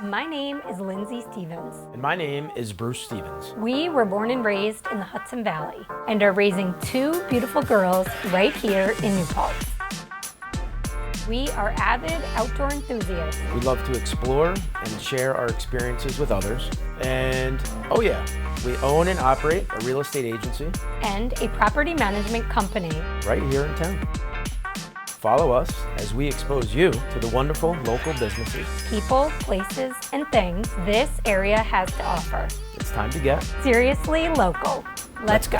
My name is Lindsay Stevens. And my name is Bruce Stevens. We were born and raised in the Hudson Valley and are raising two beautiful girls right here in New Paltz. We are avid outdoor enthusiasts. We love to explore and share our experiences with others. And, oh yeah, we own and operate a real estate agency. And a property management company. Right here in town. Follow us as we expose you to the wonderful local businesses, people, places, and things this area has to offer. It's time to get seriously local. Let's go.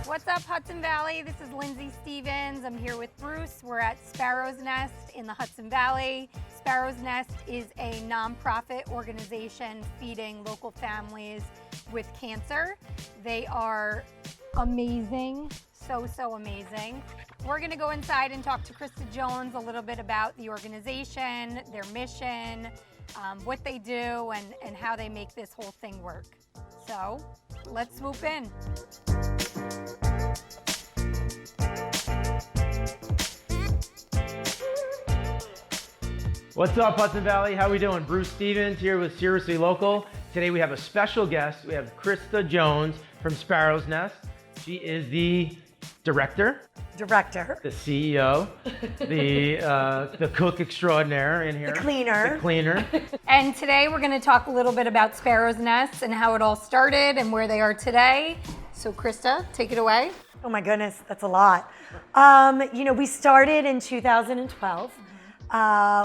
What's up, Hudson Valley? This is Lindsay Stevens. I'm here with Bruce. We're at Sparrow's Nest in the Hudson Valley. Sparrow's Nest is a nonprofit organization feeding local families with cancer. They are amazing, so amazing. We're gonna go inside and talk to Krista Jones a little bit about the organization, their mission, what they do, and how they make this whole thing work. So let's swoop in. What's up, Hudson Valley? How we doing? Bruce Stevens here with Seriously Local. Today we have a special guest. We have Krista Jones from Sparrow's Nest. She is the director, the CEO, the cook extraordinaire in here, the cleaner. And today we're going to talk a little bit about Sparrow's Nest and how it all started and where they are today. So Krista, take it away. Oh my goodness, that's a lot. We started in 2012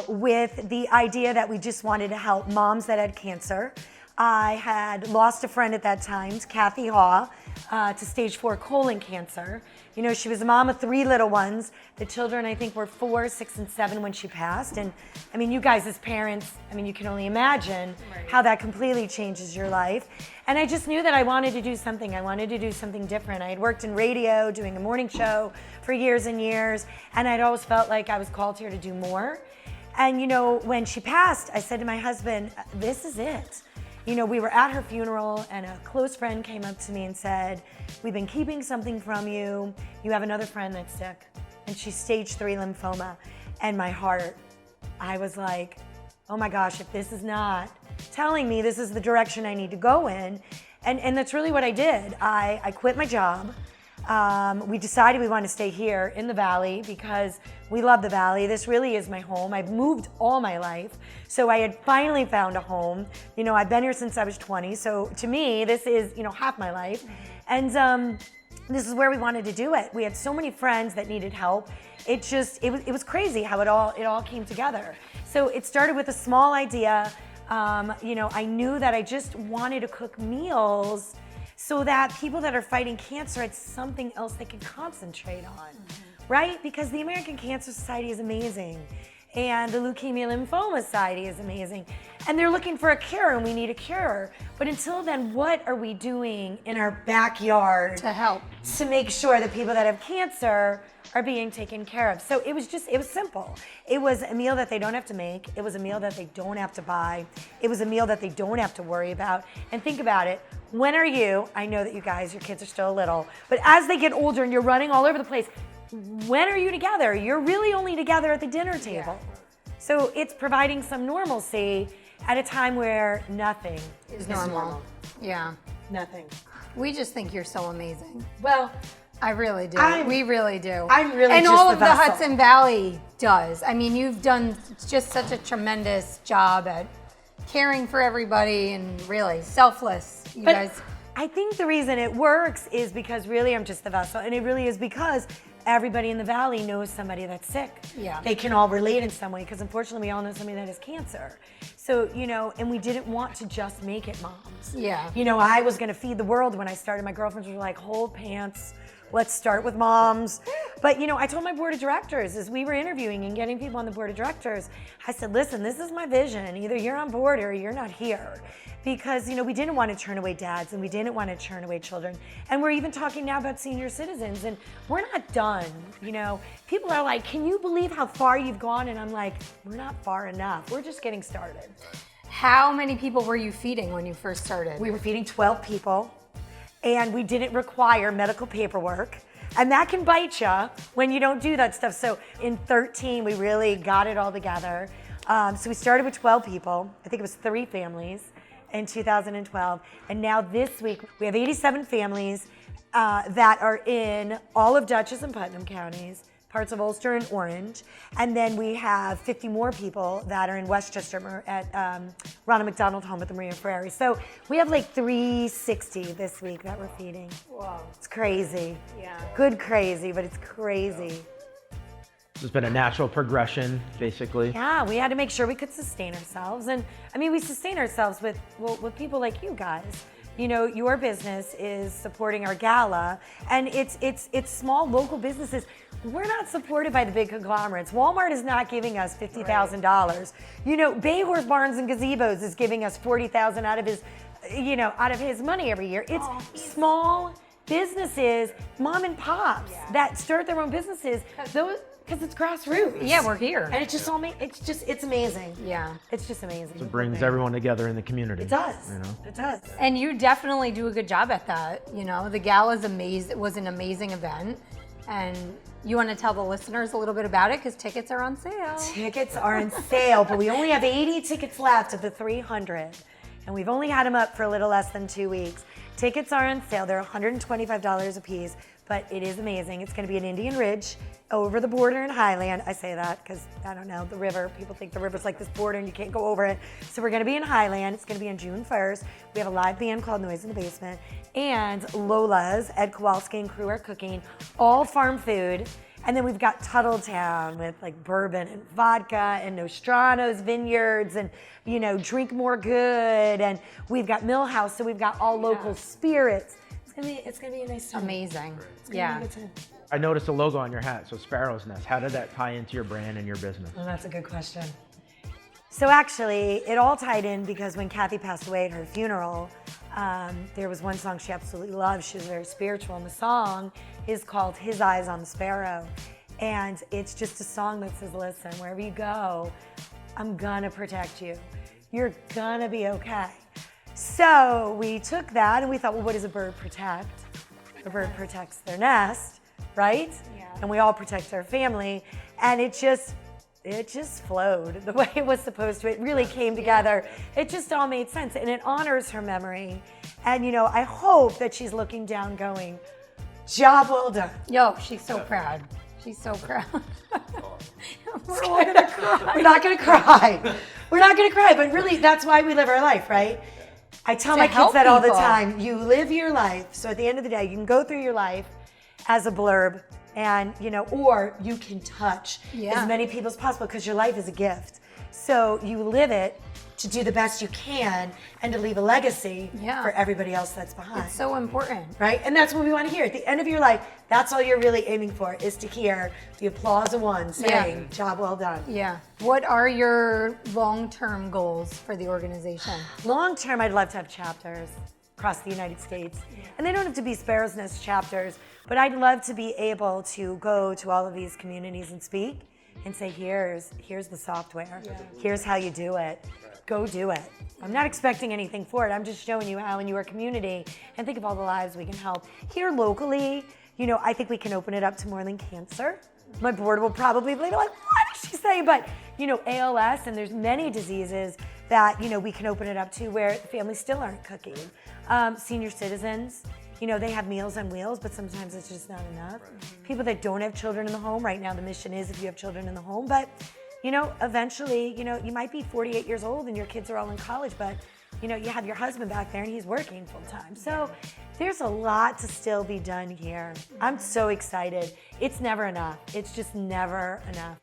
with the idea that we just wanted to help moms that had cancer. I had lost a friend at that time, Kathy Haw, to stage 4 colon cancer. You know, she was a mom of 3 little ones. The children, I think, were 4, 6, and 7 when she passed. And I mean, you guys as parents, I mean, you can only imagine how that completely changes your life. And I just knew that I wanted to do something. I wanted to do something different. I had worked in radio, doing a morning show for years and years, and I'd always felt like I was called here to do more. And you know, when she passed, I said to my husband, this is it. You know, we were at her funeral and a close friend came up to me and said, we've been keeping something from you. You have another friend that's sick and she's stage 3 lymphoma. And my heart, I was like, oh my gosh, if this is not telling me this is the direction I need to go in. And that's really what I did. I quit my job. We decided we want to stay here in the Valley because we love the Valley. This really is my home. I've moved all my life. So I had finally found a home. You know, I've been here since I was 20. So to me, this is, you know, half my life. And this is where we wanted to do it. We had so many friends that needed help. It was crazy how it all came together. So it started with a small idea. You know, I knew that I just wanted to cook meals so that people that are fighting cancer had something else they can concentrate on, right? Because the American Cancer Society is amazing, and the Leukemia Lymphoma Society is amazing, and they're looking for a cure, and we need a cure. But until then, what are we doing in our backyard to help, to make sure that people that have cancer are being taken care of? So it was simple. It was a meal that they don't have to make. It was a meal that they don't have to buy. It was a meal that they don't have to worry about. And think about it. When are you, I know that you guys, your kids are still little, but as they get older and you're running all over the place, when are you together? You're really only together at the dinner table. Yeah. So it's providing some normalcy at a time where nothing is normal. Yeah. Nothing. We just think you're so amazing. Well, I really do. We really do. I'm really and just all the of the vessel. Hudson Valley does. I mean, you've done just such a tremendous job at caring for everybody and really selfless. You guys. I think the reason it works is because really I'm just the vessel, and it really is because everybody in the Valley knows somebody that's sick. Yeah. They can all relate in some way because unfortunately we all know somebody that has cancer. So, you know, and we didn't want to just make it moms. Yeah. You know, I was gonna feed the world when I started. My girlfriends were like, hold pants. Let's start with moms. But you know, I told my board of directors as we were interviewing and getting people on the board of directors, I said, listen, this is my vision. Either you're on board or you're not here. Because, you know, we didn't want to turn away dads and we didn't want to turn away children. And we're even talking now about senior citizens, and we're not done, you know. People are like, can you believe how far you've gone? And I'm like, we're not far enough. We're just getting started. How many people were you feeding when you first started? We were feeding 12 people, and we didn't require medical paperwork. And that can bite you when you don't do that stuff. So in 13, we really got it all together. So we started with 12 people. I think it was 3 families in 2012. And now this week, we have 87 families that are in all of Dutchess and Putnam counties, parts of Ulster and Orange. And then we have 50 more people that are in Westchester at Ronald McDonald Home at the Maria Ferrari. So we have like 360 this week that we're feeding. Whoa. It's crazy. Yeah. Good crazy, but it's crazy. It's been a natural progression, basically. Yeah, we had to make sure we could sustain ourselves. And I mean, we sustain ourselves with people like you guys. You know, your business is supporting our gala, and it's small local businesses. We're not supported by the big conglomerates. Walmart is not giving us $50,000. You know, Bayhorse Barns and Gazebos is giving us $40,000 out of his money every year. It's small businesses, mom and pops that start their own businesses. Because it's grassroots. Yeah, we're here. And it's amazing. Yeah. It's just amazing. It brings everyone together in the community. It does. You know? It does. And you definitely do a good job at that. You know, the gala's amazing. It was an amazing event. And you want to tell the listeners a little bit about it because tickets are on sale. Tickets are on sale, but we only have 80 tickets left of the 300. And we've only had them up for a little less than 2 weeks. Tickets are on sale. They're $125 a piece, but it is amazing. It's going to be in Indian Ridge, over the border in Highland. I say that because, I don't know, the river. People think the river's like this border and you can't go over it. So we're going to be in Highland. It's going to be on June 1st. We have a live band called Noise in the Basement. And Lola's, Ed Kowalski and crew are cooking all farm food. And then we've got Tuttletown with like bourbon and vodka and Nostrano's Vineyards and, you know, Drink More Good. And we've got Millhouse, so we've got all local spirits. It's gonna be a nice time. Amazing. It's gonna be a good time. I noticed a logo on your hat, so Sparrow's Nest. How did that tie into your brand and your business? Well, that's a good question. So actually, it all tied in because when Kathy passed away at her funeral, there was one song she absolutely loved. She was very spiritual, and the song is called His Eyes on the Sparrow. And it's just a song that says, listen, wherever you go, I'm gonna protect you. You're gonna be okay. So we took that and we thought, well, what does a bird protect? A bird protects their nest, right? Yeah. And we all protect our family. And it just flowed the way it was supposed to. It really came together. It just all made sense. And it honors her memory. And, you know, I hope that she's looking down going, job well done. Yo, she's so proud. She's so proud. We're all gonna cry. We're not gonna cry. We're not gonna cry, but really, that's why we live our life, right? I tell my kids that all the time. You live your life, so at the end of the day, you can go through your life as a blurb, and you know, or you can touch as many people as possible because your life is a gift. So you live it to do the best you can and to leave a legacy for everybody else that's behind. It's so important. Right? And that's what we want to hear. At the end of your life, that's all you're really aiming for, is to hear the applause of one saying, job well done. Yeah. What are your long-term goals for the organization? Long term, I'd love to have chapters across the United States. And they don't have to be Sparrow's Nest chapters, but I'd love to be able to go to all of these communities and speak and say, here's the software. Here's how you do it. Go do it. I'm not expecting anything for it. I'm just showing you how in your community, and think of all the lives we can help. Here locally, you know, I think we can open it up to more than cancer. My board will probably be like, what did she say? But, you know, ALS, and there's many diseases that, you know, we can open it up to where families still aren't cooking. Senior citizens, you know, they have Meals on Wheels, but sometimes it's just not enough. People that don't have children in the home, right now the mission is if you have children in the home, but you know, eventually, you know, you might be 48 years old and your kids are all in college, but, you know, you have your husband back there and he's working full time. So there's a lot to still be done here. I'm so excited. It's never enough. It's just never enough.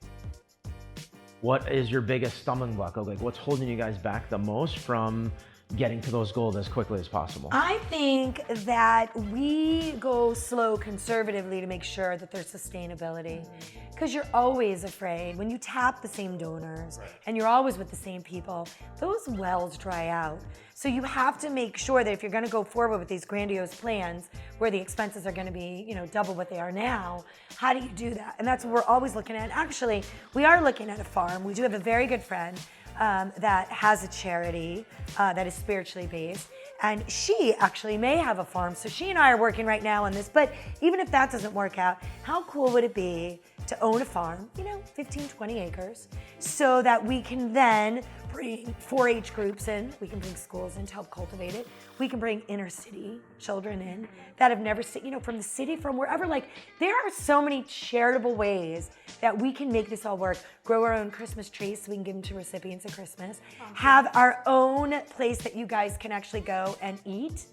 What is your biggest stumbling block? Like, what's holding you guys back the most from getting to those goals as quickly as possible? I think that we go slow conservatively to make sure that there's sustainability. Because you're always afraid when you tap the same donors and you're always with the same people, those wells dry out. So you have to make sure that if you're going to go forward with these grandiose plans where the expenses are going to be, you know, double what they are now, how do you do that? And that's what we're always looking at. Actually, we are looking at a farm. We do have a very good friend that has a charity that is spiritually based. And she actually may have a farm. So she and I are working right now on this. But even if that doesn't work out, how cool would it be to own a farm, 15, 20 acres, so that we can then bring 4-H groups in, we can bring schools in to help cultivate it. We can bring inner city children in that have never seen, from the city, from wherever. Like, there are so many charitable ways that we can make this all work. Grow our own Christmas trees so we can give them to recipients at Christmas. Have our own place that you guys can actually go and eat.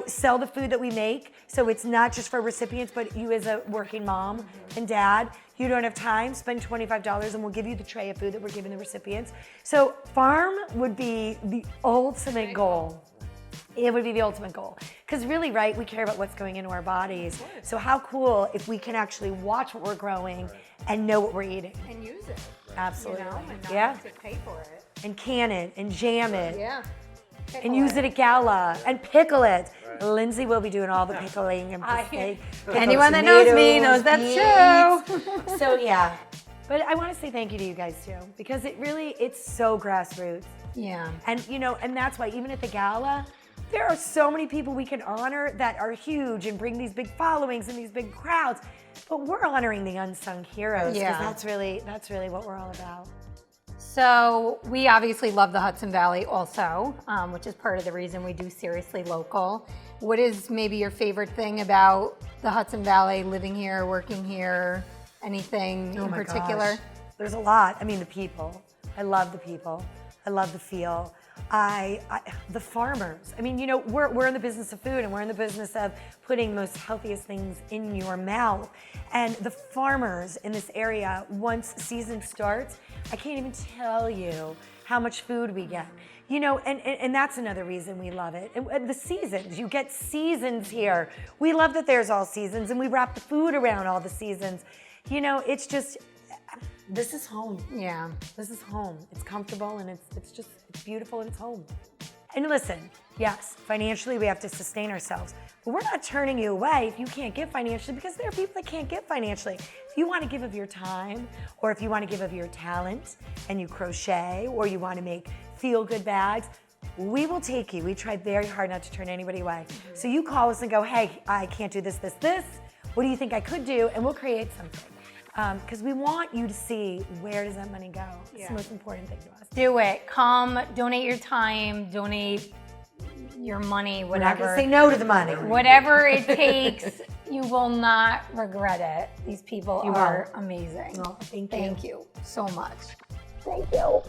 Sell the food that we make, so it's not just for recipients, but you as a working mom and dad, you don't have time, spend $25 and we'll give you the tray of food that we're giving the recipients. So farm would be the ultimate goal. It would be the ultimate goal. Because really, right, we care about what's going into our bodies. So how cool if we can actually watch what we're growing and know what we're eating. And use it. Absolutely. And not Yeah. have to pay for it. And can it and jam it. Yeah. And use it at gala and pickle it. Lindsay will be doing all the pickling and Anyone that knows me knows that's true. So yeah, but I want to say thank you to you guys too, because it's so grassroots. Yeah. And and that's why even at the gala, there are so many people we can honor that are huge and bring these big followings and these big crowds. But we're honoring the unsung heroes, because that's really what we're all about. So we obviously love the Hudson Valley also, which is part of the reason we do Seriously Local. What is maybe your favorite thing about the Hudson Valley, living here, working here, anything in particular? Gosh. There's a lot. I mean, the people. I love the people. I love the feel. The farmers. I mean, we're in the business of food, and we're in the business of putting the most healthiest things in your mouth. And the farmers in this area, once season starts, I can't even tell you how much food we get. And that's another reason we love it. And the seasons, you get seasons here. We love that there's all seasons, and we wrap the food around all the seasons. It's just, this is home. Yeah. This is home. It's comfortable, and it's beautiful, and it's home. And listen, yes, financially we have to sustain ourselves, but we're not turning you away if you can't give financially, because there are people that can't give financially. If you want to give of your time, or if you want to give of your talent and you crochet, or you want to make feel-good bags, we will take you. We try very hard not to turn anybody away. So you call us and go, hey, I can't do this. What do you think I could do? And we'll create something. Because we want you to see, where does that money go? It's the most important thing to us. Do it. Come, donate your time, donate your money, whatever. We're not going to say no to the money. Whatever it takes, you will not regret it. These people are amazing. Oh, thank you. Thank you so much. Thank you.